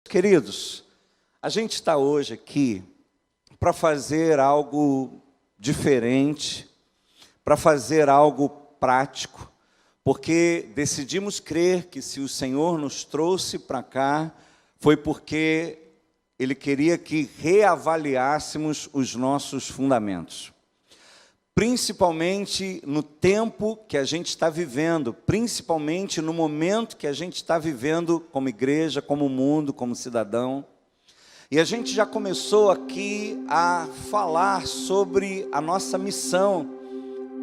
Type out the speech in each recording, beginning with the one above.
Queridos, a gente está hoje aqui para fazer algo diferente, para fazer algo prático, porque decidimos crer que se o Senhor nos trouxe para cá, foi porque Ele queria que reavaliássemos os nossos fundamentos. Principalmente no tempo que a gente está vivendo, principalmente no momento que a gente está vivendo como igreja, como mundo, como cidadão. E a gente já começou aqui a falar sobre a nossa missão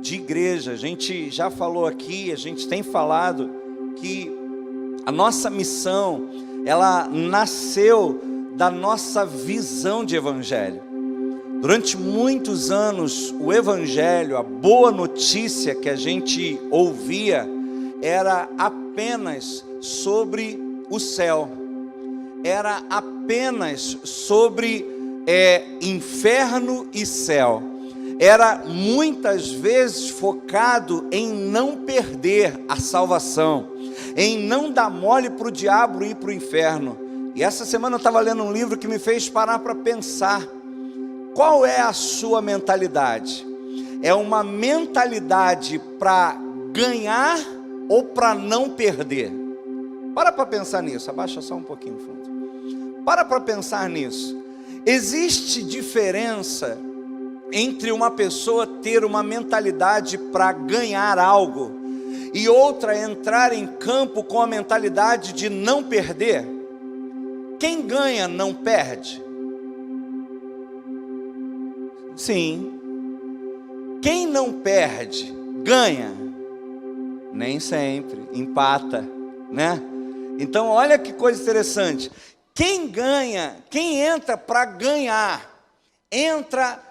de igreja. A gente já falou aqui, a gente tem falado que a nossa missão, ela nasceu da nossa visão de evangelho. Durante muitos anos, o evangelho, a boa notícia que a gente ouvia, era apenas sobre o céu. Era apenas sobre inferno e céu. Era muitas vezes focado em não perder a salvação, em não dar mole para o diabo ir para o inferno. E essa semana eu estava lendo um livro que me fez parar para pensar. Qual é a sua mentalidade? É uma mentalidade para ganhar ou para não perder? Para pensar nisso, abaixa só um pouquinho, fundo. Para pensar nisso. Existe diferença entre uma pessoa ter uma mentalidade para ganhar algo e outra entrar em campo com a mentalidade de não perder? Quem ganha não perde? Sim. Quem não perde, ganha? Nem sempre, empata, né? Então olha que coisa interessante. Quem ganha, quem entra para ganhar, entra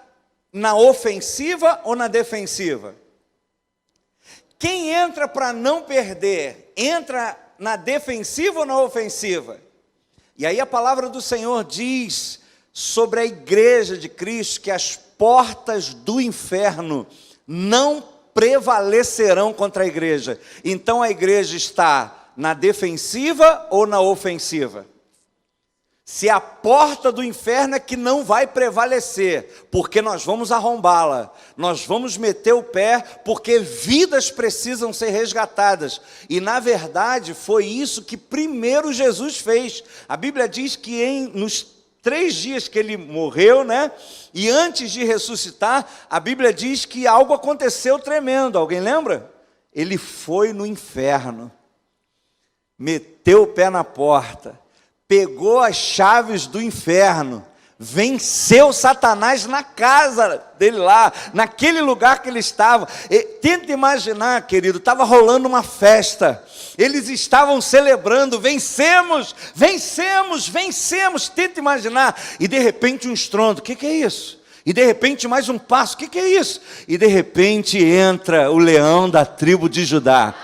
na ofensiva ou na defensiva? Quem entra para não perder, entra na defensiva ou na ofensiva? E aí a palavra do Senhor diz sobre a igreja de Cristo que as portas do inferno não prevalecerão contra a igreja. Então a igreja está na defensiva ou na ofensiva? Se a porta do inferno é que não vai prevalecer, porque nós vamos arrombá-la, nós vamos meter o pé, porque vidas precisam ser resgatadas. E na verdade foi isso que primeiro Jesus fez. A Bíblia diz que nos 3 dias que ele morreu, né? E antes de ressuscitar, a Bíblia diz que algo aconteceu tremendo. Alguém lembra? Ele foi no inferno, meteu o pé na porta, pegou as chaves do inferno, venceu Satanás na casa dele lá, naquele lugar que ele estava. Tenta imaginar, querido, estava rolando uma festa, eles estavam celebrando, vencemos, vencemos, vencemos, tenta imaginar, e de repente um estrondo, o que é isso? E de repente mais um passo, o que é isso? E de repente entra o leão da tribo de Judá.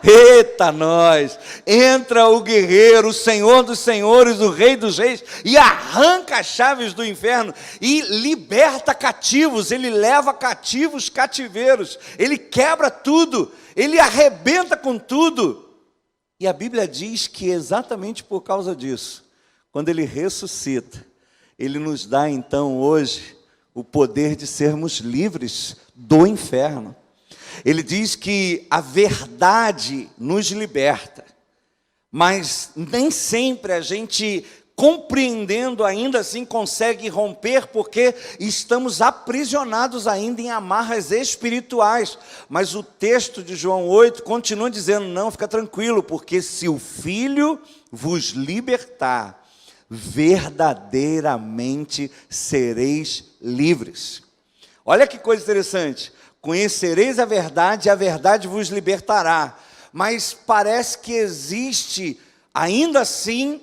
Eita nós, entra o guerreiro, o Senhor dos senhores, o Rei dos reis, e arranca as chaves do inferno, e liberta cativos, ele leva cativos cativeiros, ele quebra tudo, ele arrebenta com tudo. E a Bíblia diz que exatamente por causa disso, quando ele ressuscita, ele nos dá então hoje o poder de sermos livres do inferno. Ele diz que a verdade nos liberta, mas nem sempre a gente, compreendendo ainda assim, consegue romper, porque estamos aprisionados ainda em amarras espirituais. Mas o texto de João 8 continua dizendo, não, fica tranquilo, porque se o Filho vos libertar, verdadeiramente sereis livres. Olha que coisa interessante. Conhecereis a verdade vos libertará. Mas parece que existe, ainda assim,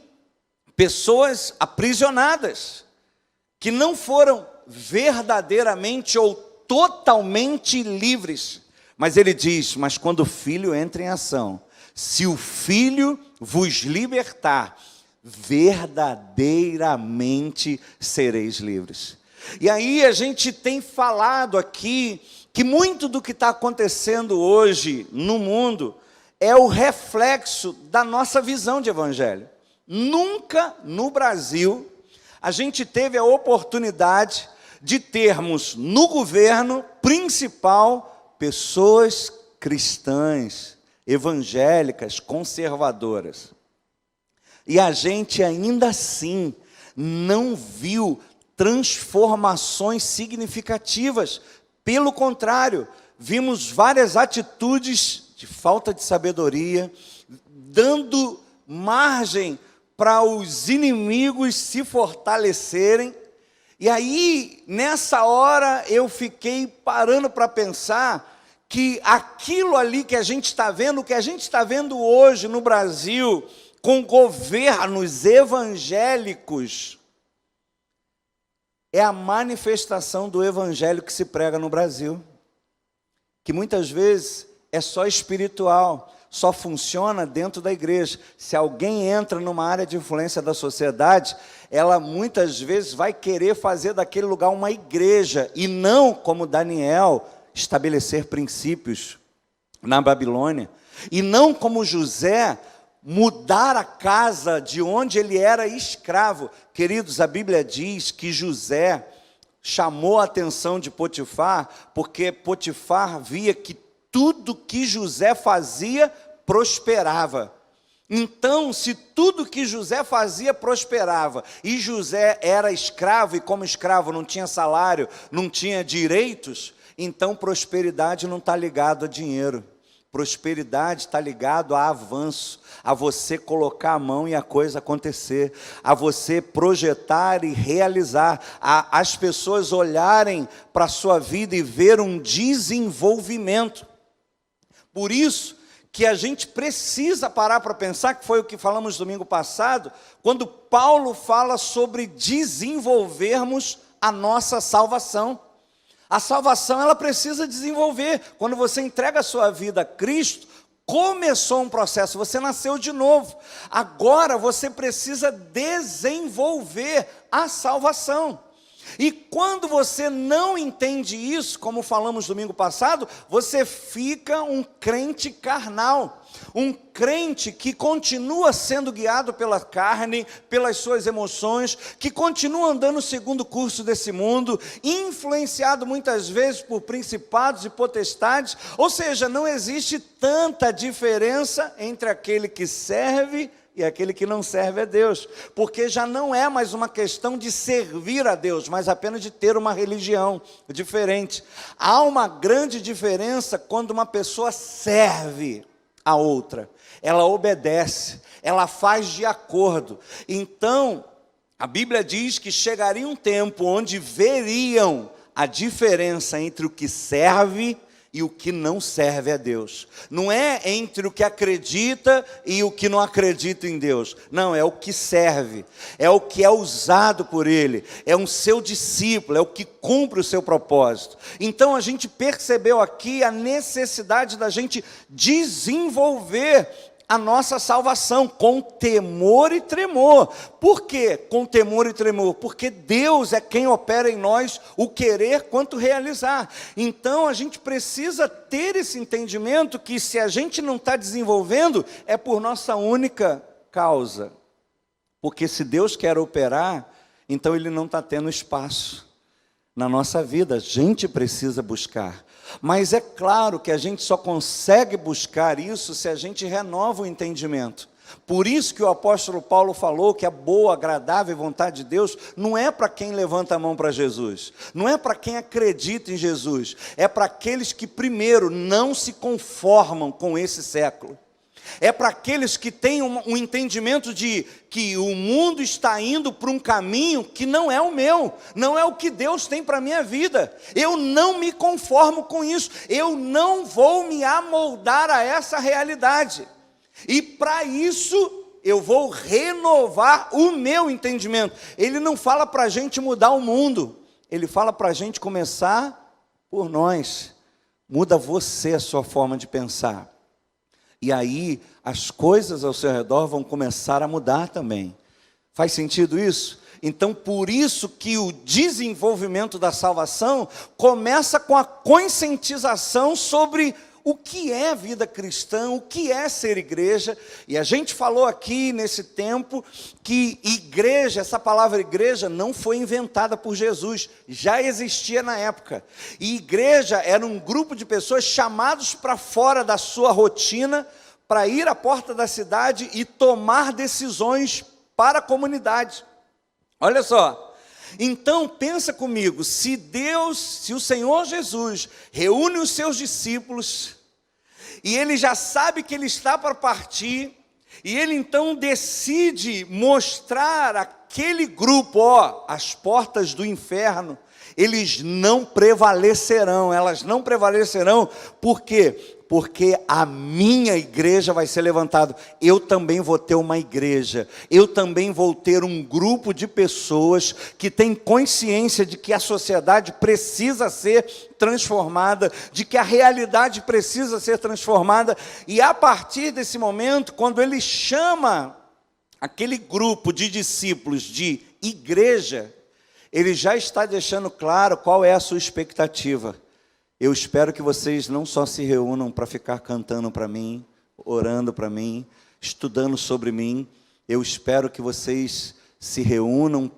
pessoas aprisionadas, que não foram verdadeiramente ou totalmente livres. Mas ele diz, mas quando o Filho entra em ação, se o Filho vos libertar, verdadeiramente sereis livres. E aí a gente tem falado aqui, que muito do que está acontecendo hoje no mundo é o reflexo da nossa visão de evangelho. nunca no Brasil a gente teve a oportunidade de termos no governo principal pessoas cristãs, evangélicas, conservadoras. E a gente ainda assim não viu transformações significativas. Pelo contrário, vimos várias atitudes de falta de sabedoria, dando margem para os inimigos se fortalecerem. E aí, nessa hora, eu fiquei parando para pensar que aquilo ali que a gente está vendo, o que a gente está vendo hoje no Brasil, com governos evangélicos, é a manifestação do evangelho que se prega no Brasil, que muitas vezes é só espiritual, só funciona dentro da igreja. Se alguém entra numa área de influência da sociedade, ela muitas vezes vai querer fazer daquele lugar uma igreja, e não, como Daniel, estabelecer princípios na Babilônia, e não como José, mudar a casa de onde ele era escravo. Queridos, a Bíblia diz que José chamou a atenção de Potifar, porque Potifar via que tudo que José fazia prosperava. Então, se tudo que José fazia prosperava, e José era escravo, e como escravo não tinha salário, não tinha direitos, então prosperidade não está ligado a dinheiro. Prosperidade está ligado a avanço, a você colocar a mão e a coisa acontecer, a você projetar e realizar, a as pessoas olharem para a sua vida e ver um desenvolvimento. Por isso que a gente precisa parar para pensar, que foi o que falamos domingo passado, quando Paulo fala sobre desenvolvermos a nossa salvação. A salvação, ela precisa desenvolver. Quando você entrega a sua vida a Cristo, começou um processo, você nasceu de novo. Agora você precisa desenvolver a salvação. E quando você não entende isso, como falamos domingo passado, você fica um crente carnal. Um crente que continua sendo guiado pela carne, pelas suas emoções, que continua andando segundo o curso desse mundo, influenciado muitas vezes por principados e potestades. Ou seja, não existe tanta diferença entre aquele que serve e aquele que não serve a Deus, porque já não é mais uma questão de servir a Deus, mas apenas de ter uma religião diferente. Há uma grande diferença quando uma pessoa serve a outra, ela obedece, ela faz de acordo. Então, a Bíblia diz que chegaria um tempo onde veriam a diferença entre o que serve e o que não serve a Deus. Não é entre o que acredita e o que não acredita em Deus. Não, é o que serve, é o que é usado por Ele, é um seu discípulo, é o que cumpre o seu propósito. Então a gente percebeu aqui a necessidade da gente desenvolver a nossa salvação com temor e tremor. Por quê? Com temor e tremor? Porque Deus é quem opera em nós o querer quanto realizar. Então a gente precisa ter esse entendimento que se a gente não está desenvolvendo, é por nossa única causa. Porque se Deus quer operar, então Ele não está tendo espaço na nossa vida. A gente precisa buscar. Mas é claro que a gente só consegue buscar isso se a gente renova o entendimento. Por isso que o apóstolo Paulo falou que a boa, agradável vontade de Deus não é para quem levanta a mão para Jesus, não é para quem acredita em Jesus, é para aqueles que primeiro não se conformam com esse século. É para aqueles que têm um entendimento de que o mundo está indo para um caminho que não é o meu, não é o que Deus tem para a minha vida. Eu não me conformo com isso, eu não vou me amoldar a essa realidade. E para isso eu vou renovar o meu entendimento. Ele não fala para a gente mudar o mundo, ele fala para a gente começar por nós. Muda você a sua forma de pensar. E aí, as coisas ao seu redor vão começar a mudar também. Faz sentido isso? Então, por isso que o desenvolvimento da salvação começa com a conscientização sobre o que é vida cristã, o que é ser igreja. E a gente falou aqui nesse tempo que igreja, essa palavra igreja não foi inventada por Jesus, já existia na época. E igreja era um grupo de pessoas chamados para fora da sua rotina, para ir à porta da cidade e tomar decisões para a comunidade. Olha só. Então, pensa comigo, se o Senhor Jesus reúne os seus discípulos, e ele já sabe que ele está para partir, e ele então decide mostrar aquele grupo, as portas do inferno, elas não prevalecerão, por quê? Porque a minha igreja vai ser levantada. Eu também vou ter uma igreja, eu também vou ter um grupo de pessoas que tem consciência de que a sociedade precisa ser transformada, de que a realidade precisa ser transformada, e a partir desse momento, quando ele chama aquele grupo de discípulos de igreja, ele já está deixando claro qual é a sua expectativa. Eu espero que vocês não só se reúnam para ficar cantando para mim, orando para mim, estudando sobre mim. Eu espero que vocês se reúnam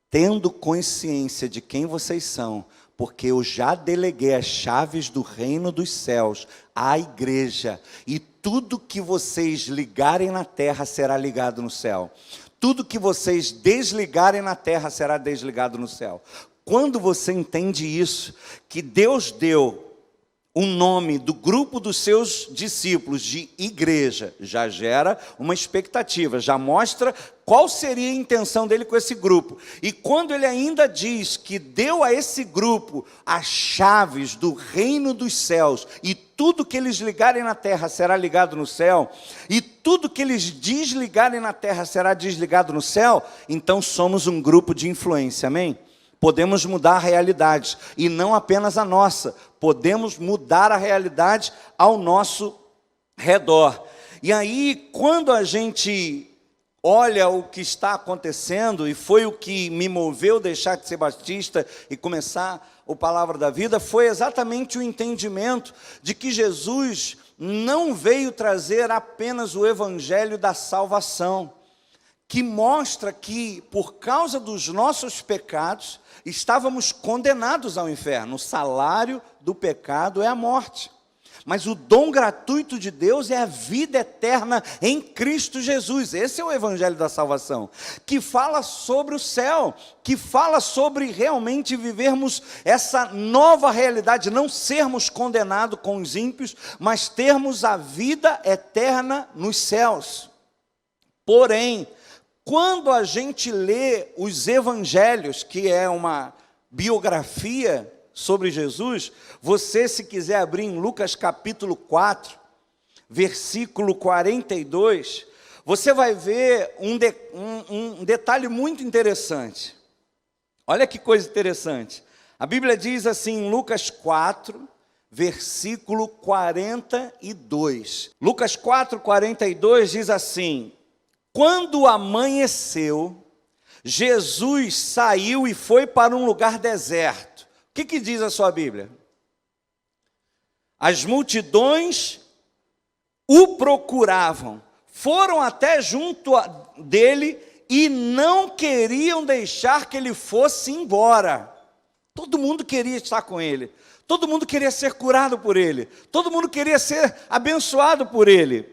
tendo consciência de quem vocês são, porque eu já deleguei as chaves do reino dos céus à igreja, e tudo que vocês ligarem na terra será ligado no céu. Tudo que vocês desligarem na terra será desligado no céu. Quando você entende isso, que Deus deu o nome do grupo dos seus discípulos de igreja, já gera uma expectativa, já mostra qual seria a intenção dele com esse grupo. E quando ele ainda diz que deu a esse grupo as chaves do reino dos céus, e tudo que eles ligarem na terra será ligado no céu, e tudo que eles desligarem na terra será desligado no céu, então somos um grupo de influência, amém? Podemos mudar a realidade, e não apenas a nossa, podemos mudar a realidade ao nosso redor. E aí, quando a gente olha o que está acontecendo, e foi o que me moveu deixar de ser batista e começar o Palavra da Vida, foi exatamente o entendimento de que Jesus não veio trazer apenas o evangelho da salvação, que mostra que, por causa dos nossos pecados, estávamos condenados ao inferno. O salário do pecado é a morte. Mas o dom gratuito de Deus é a vida eterna em Cristo Jesus. Esse é o evangelho da salvação, que fala sobre o céu, que fala sobre realmente vivermos essa nova realidade, não sermos condenados com os ímpios, mas termos a vida eterna nos céus. Porém, quando a gente lê os evangelhos, que é uma biografia sobre Jesus, você, se quiser abrir em Lucas capítulo 4, versículo 42, você vai ver um detalhe muito interessante. Olha que coisa interessante. A Bíblia diz assim em Lucas 4, versículo 42. Lucas 4, 42 diz assim: quando amanheceu, Jesus saiu e foi para um lugar deserto. O que diz a sua Bíblia? As multidões o procuravam, foram até junto dele e não queriam deixar que ele fosse embora. Todo mundo queria estar com ele, todo mundo queria ser curado por ele, todo mundo queria ser abençoado por ele.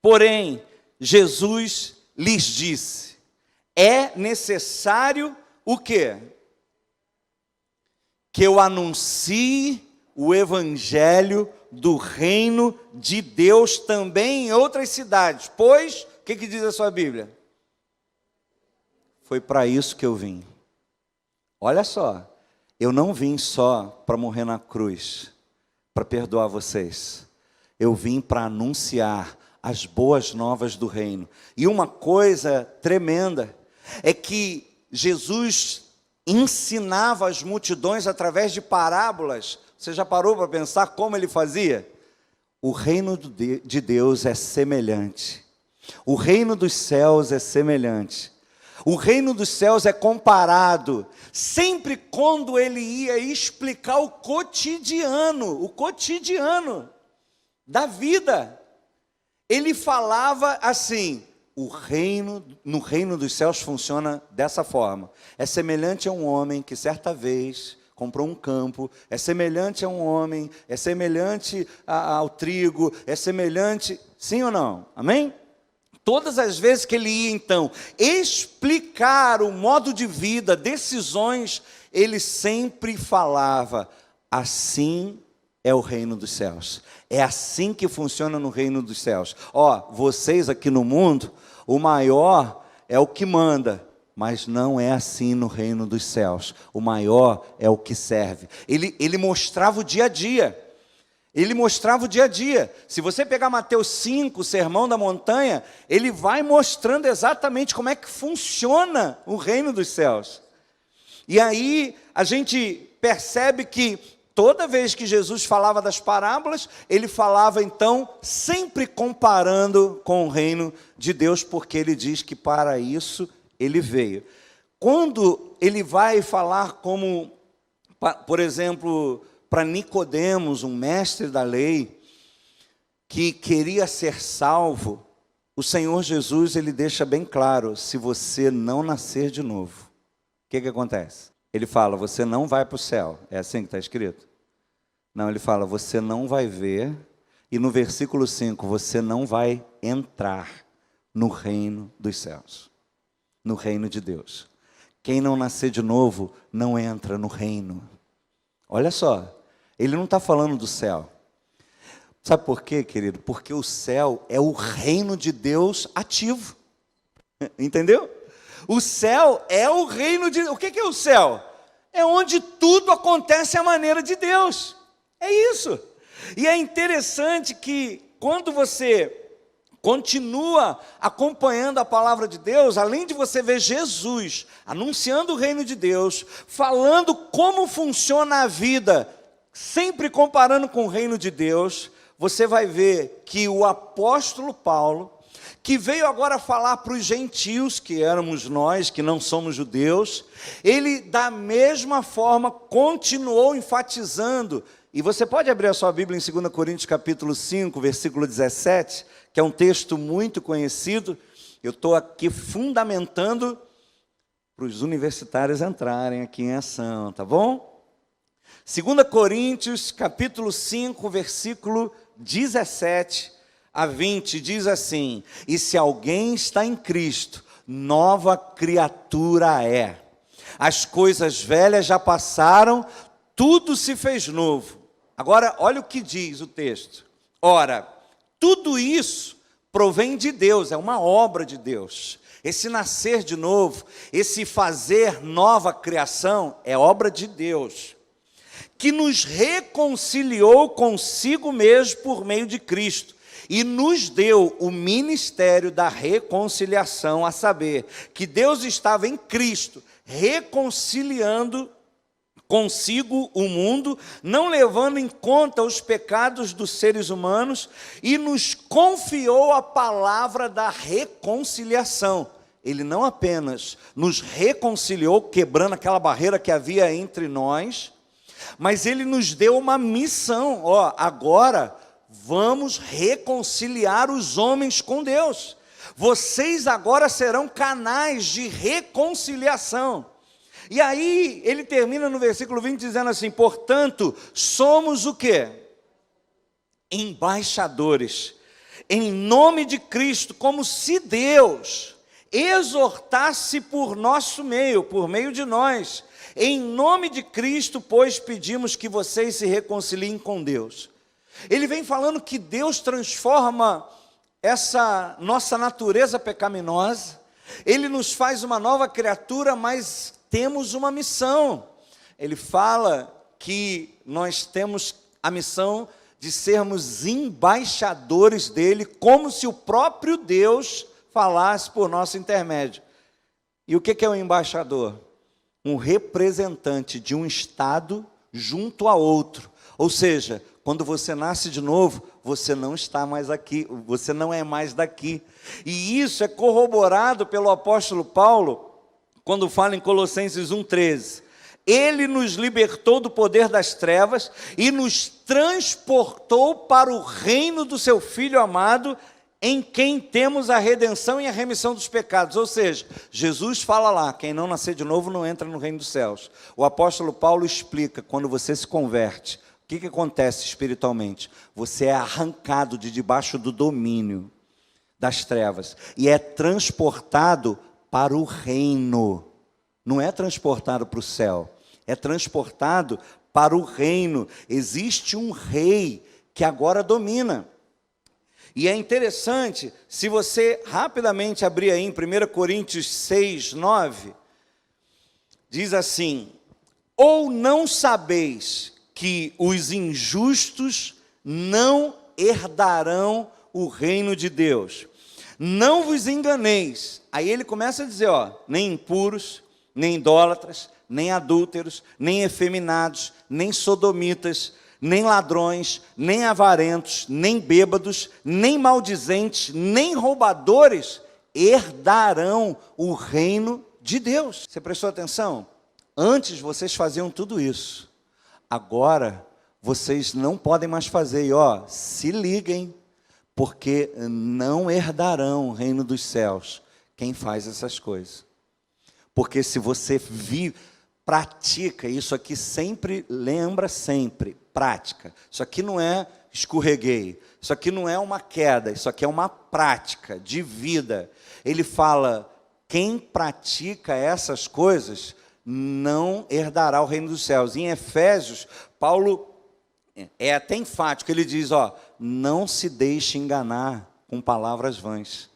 Porém, Jesus lhes disse: é necessário o quê? Que eu anuncie o evangelho do reino de Deus também em outras cidades. Pois, o que diz a sua Bíblia? Foi para isso que eu vim. Olha só, eu não vim só para morrer na cruz, para perdoar vocês. Eu vim para anunciar as boas novas do reino. E uma coisa tremenda é que Jesus ensinava as multidões através de parábolas. Você já parou para pensar como ele fazia? O reino de Deus é semelhante. O reino dos céus é semelhante. o reino dos céus é comparado, sempre quando ele ia explicar o cotidiano da vida, ele falava assim: no reino dos céus funciona dessa forma. É semelhante a um homem que certa vez comprou um campo, é semelhante a um homem, é semelhante ao trigo, é semelhante, sim ou não? Amém? Todas as vezes que ele ia, então, explicar o modo de vida, decisões, ele sempre falava: assim é o reino dos céus. É assim que funciona no reino dos céus. Ó, vocês aqui no mundo, o maior é o que manda, mas não é assim no reino dos céus. O maior é o que serve. Ele mostrava o dia a dia. Ele mostrava o dia a dia. Se você pegar Mateus 5, o Sermão da Montanha, ele vai mostrando exatamente como é que funciona o reino dos céus. E aí a gente percebe que toda vez que Jesus falava das parábolas, ele falava então sempre comparando com o reino de Deus, porque ele diz que para isso ele veio. Quando ele vai falar como, por exemplo, para Nicodemos, um mestre da lei, que queria ser salvo, o Senhor Jesus, ele deixa bem claro: se você não nascer de novo, o que acontece? Ele fala: você não vai para o céu. É assim que está escrito? Não, ele fala: você não vai ver. E no versículo 5, você não vai entrar no reino dos céus, no reino de Deus. Quem não nascer de novo, não entra no reino. Olha só, ele não está falando do céu. Sabe por quê, querido? Porque o céu é o reino de Deus ativo. Entendeu? O céu é o reino de... O que é o céu? É onde tudo acontece à maneira de Deus. É isso. E é interessante que quando você continua acompanhando a palavra de Deus, além de você ver Jesus anunciando o reino de Deus, falando como funciona a vida, sempre comparando com o reino de Deus, você vai ver que o apóstolo Paulo, que veio agora falar para os gentios, que éramos nós, que não somos judeus, ele da mesma forma continuou enfatizando. E você pode abrir a sua Bíblia em 2 Coríntios capítulo 5, versículo 17, que é um texto muito conhecido. Eu estou aqui fundamentando para os universitários entrarem aqui em ação, tá bom? 2 Coríntios capítulo 5, versículo 17 a 20, diz assim: e se alguém está em Cristo, nova criatura é. As coisas velhas já passaram, tudo se fez novo. Agora, olha o que diz o texto. Ora, tudo isso provém de Deus, é uma obra de Deus. Esse nascer de novo, esse fazer nova criação, é obra de Deus, que nos reconciliou consigo mesmo por meio de Cristo, e nos deu o ministério da reconciliação, a saber, que Deus estava em Cristo, reconciliando consigo o mundo, não levando em conta os pecados dos seres humanos, e nos confiou a palavra da reconciliação. Ele não apenas nos reconciliou, quebrando aquela barreira que havia entre nós, mas ele nos deu uma missão. Ó, agora vamos reconciliar os homens com Deus. Vocês agora serão canais de reconciliação. E aí, ele termina no versículo 20 dizendo assim: portanto, somos o quê? Embaixadores, em nome de Cristo, como se Deus exortasse por nosso meio, por meio de nós. Em nome de Cristo, pois, pedimos que vocês se reconciliem com Deus. Ele vem falando que Deus transforma essa nossa natureza pecaminosa, Ele nos faz uma nova criatura, mas temos uma missão. Ele fala que nós temos a missão de sermos embaixadores dele, como se o próprio Deus falasse por nosso intermédio. E o que é um embaixador? Um representante de um estado junto a outro. Ou seja, quando você nasce de novo, você não está mais aqui, você não é mais daqui. E isso é corroborado pelo apóstolo Paulo, quando fala em Colossenses 1,13. Ele nos libertou do poder das trevas e nos transportou para o reino do seu Filho amado, em quem temos a redenção e a remissão dos pecados. Ou seja, Jesus fala lá, quem não nascer de novo não entra no reino dos céus. O apóstolo Paulo explica, quando você se converte, o que acontece espiritualmente? Você é arrancado de debaixo do domínio das trevas e é transportado para o reino. Não é transportado para o céu, é transportado para o reino. Existe um rei que agora domina. E é interessante, se você rapidamente abrir aí em 1 Coríntios 6, 9, diz assim: ou não sabeis que os injustos não herdarão o reino de Deus? Não vos enganeis. Aí ele começa a dizer, nem impuros, nem idólatras, nem adúlteros, nem efeminados, nem sodomitas, nem ladrões, nem avarentos, nem bêbados, nem maldizentes, nem roubadores herdarão o reino de Deus. Você prestou atenção? Antes vocês faziam tudo isso. Agora vocês não podem mais fazer. E se liguem, porque não herdarão o reino dos céus quem faz essas coisas. Porque se você pratica, isso aqui sempre, lembra sempre, prática. Isso aqui não é escorreguei, isso aqui não é uma queda, isso aqui é uma prática de vida. Ele fala, quem pratica essas coisas não herdará o reino dos céus. Em Efésios, Paulo é até enfático, ele diz, não se deixe enganar com palavras vãs,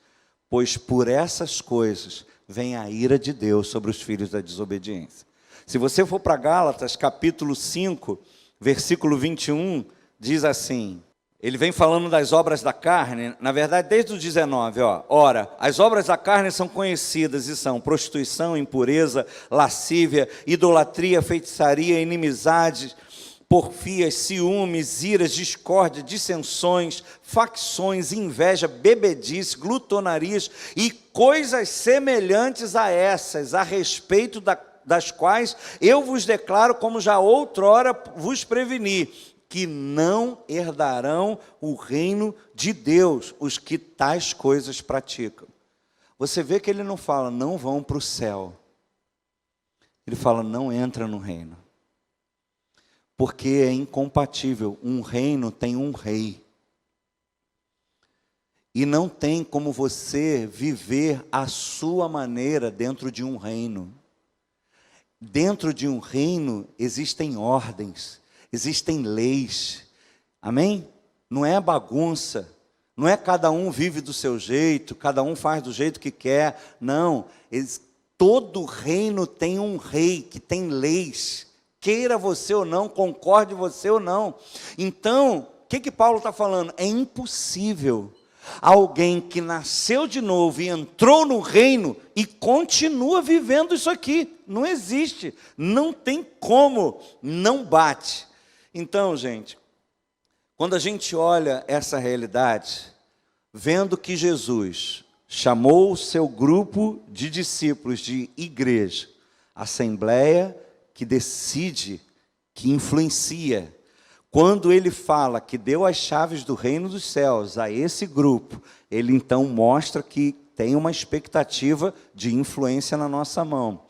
pois por essas coisas vem a ira de Deus sobre os filhos da desobediência. Se você for para Gálatas, capítulo 5, versículo 21, diz assim, ele vem falando das obras da carne, na verdade desde o 19, ora, as obras da carne são conhecidas e são prostituição, impureza, lascívia, idolatria, feitiçaria, inimizade, porfias, ciúmes, iras, discórdia, dissensões, facções, inveja, bebedice, glutonarias e coisas semelhantes a essas, a respeito das quais eu vos declaro, como já outrora vos preveni, que não herdarão o reino de Deus os que tais coisas praticam. Você vê que ele não fala, não vão para o céu. Ele fala, não entra no reino. Porque é incompatível. Um reino tem um rei. E não tem como você viver a sua maneira dentro de um reino. Dentro de um reino existem ordens, existem leis. Amém? Não é bagunça. Não é cada um vive do seu jeito, cada um faz do jeito que quer. Não. Todo reino tem um rei que tem leis. Queira você ou não, concorde você ou não. Então, o que Paulo está falando? É impossível alguém que nasceu de novo e entrou no reino e continua vivendo isso aqui. Não existe, não tem como, não bate. Então, gente, quando a gente olha essa realidade, vendo que Jesus chamou o seu grupo de discípulos de igreja, assembleia, que decide, que influencia. Quando ele fala que deu as chaves do reino dos céus a esse grupo, ele então mostra que tem uma expectativa de influência na nossa mão.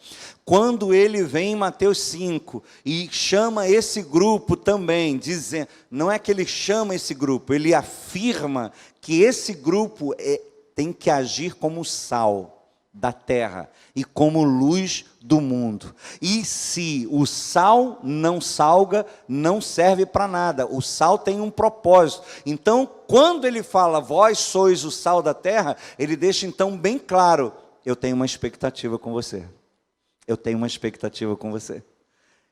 Quando ele vem em Mateus 5 e chama esse grupo também, dizendo, não é que ele chama esse grupo, ele afirma que esse grupo tem que agir como sal da terra e como luz do mundo. E se o sal não salga, não serve para nada. O sal tem um propósito. Então, quando ele fala, vós sois o sal da terra, ele deixa então bem claro, eu tenho uma expectativa com você. Eu tenho uma expectativa com você.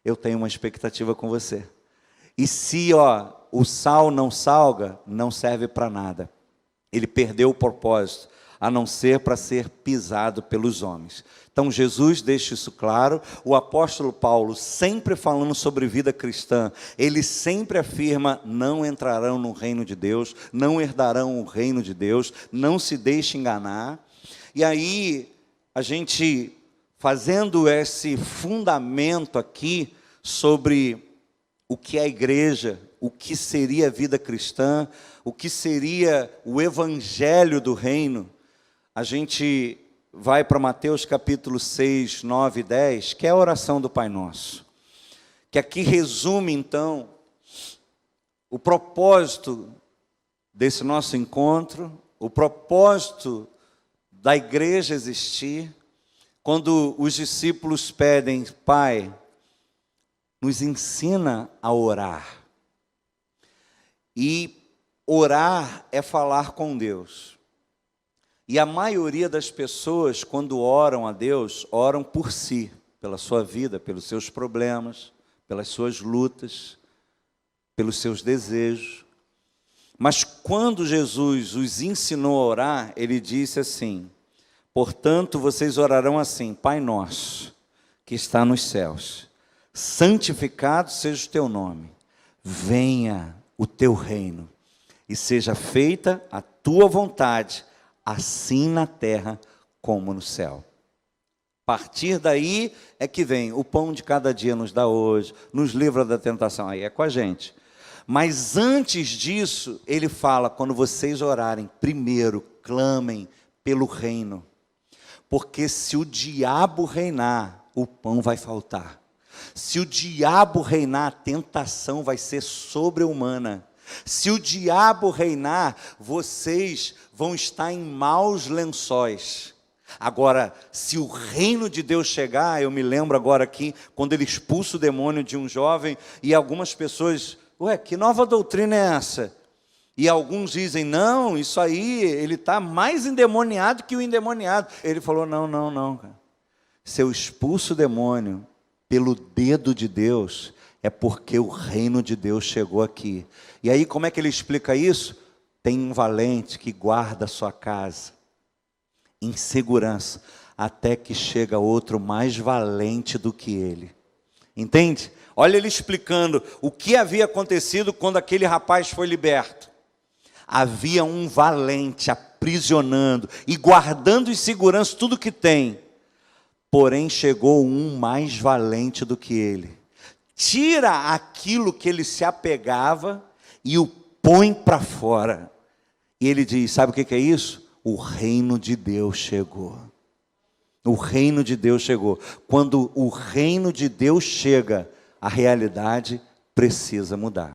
Eu tenho uma expectativa com você. E se o sal não salga, não serve para nada. Ele perdeu o propósito, a não ser para ser pisado pelos homens. Então Jesus deixa isso claro. O apóstolo Paulo, sempre falando sobre vida cristã, ele sempre afirma, não entrarão no reino de Deus, não herdarão o reino de Deus, não se deixe enganar. E aí a gente fazendo esse fundamento aqui sobre o que é a igreja, o que seria a vida cristã, o que seria o evangelho do reino, a gente vai para Mateus capítulo 6, 9 e 10, que é a oração do Pai Nosso, que aqui resume então o propósito desse nosso encontro, o propósito da igreja existir, quando os discípulos pedem: Pai, nos ensina a orar. E orar é falar com Deus. E a maioria das pessoas, quando oram a Deus, oram por si, pela sua vida, pelos seus problemas, pelas suas lutas, pelos seus desejos. Mas quando Jesus os ensinou a orar, ele disse assim: portanto, vocês orarão assim: Pai nosso, que está nos céus, santificado seja o teu nome, venha o teu reino, e seja feita a tua vontade, assim na terra como no céu. A partir daí é que vem: o pão de cada dia nos dá hoje, nos livra da tentação. Aí é com a gente. Mas antes disso, ele fala: quando vocês orarem, primeiro clamem pelo reino. Porque se o diabo reinar, o pão vai faltar. Se o diabo reinar, a tentação vai ser sobre-humana. Se o diabo reinar, vocês vão estar em maus lençóis. Agora, se o reino de Deus chegar, eu me lembro agora aqui, quando ele expulsa o demônio de um jovem, e algumas pessoas: ué, que nova doutrina é essa? E alguns dizem: não, isso aí, ele está mais endemoniado que o endemoniado. Ele falou: não, cara. Se eu expulso o demônio pelo dedo de Deus, é porque o reino de Deus chegou aqui. E aí, como é que ele explica isso? Tem um valente que guarda a sua casa em segurança, até que chega outro mais valente do que ele. Entende? Olha ele explicando o que havia acontecido quando aquele rapaz foi liberto. Havia um valente aprisionando e guardando em segurança tudo que tem. Porém chegou um mais valente do que ele. Tira aquilo que ele se apegava e o põe para fora. E ele diz: sabe o que é isso? O reino de Deus chegou. O reino de Deus chegou. Quando o reino de Deus chega, a realidade precisa mudar.